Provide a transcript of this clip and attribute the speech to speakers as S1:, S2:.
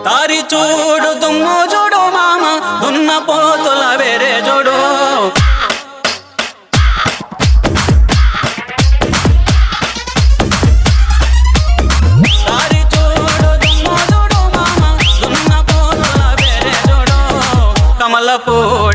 S1: తారి చూడు దుమ్ము చూడు మామ దున్న పోతుల వేరే చూడు తారి చూడు దుమ్ము చూడు మామ దున్న పోతుల వేరే చూడు కమల పూల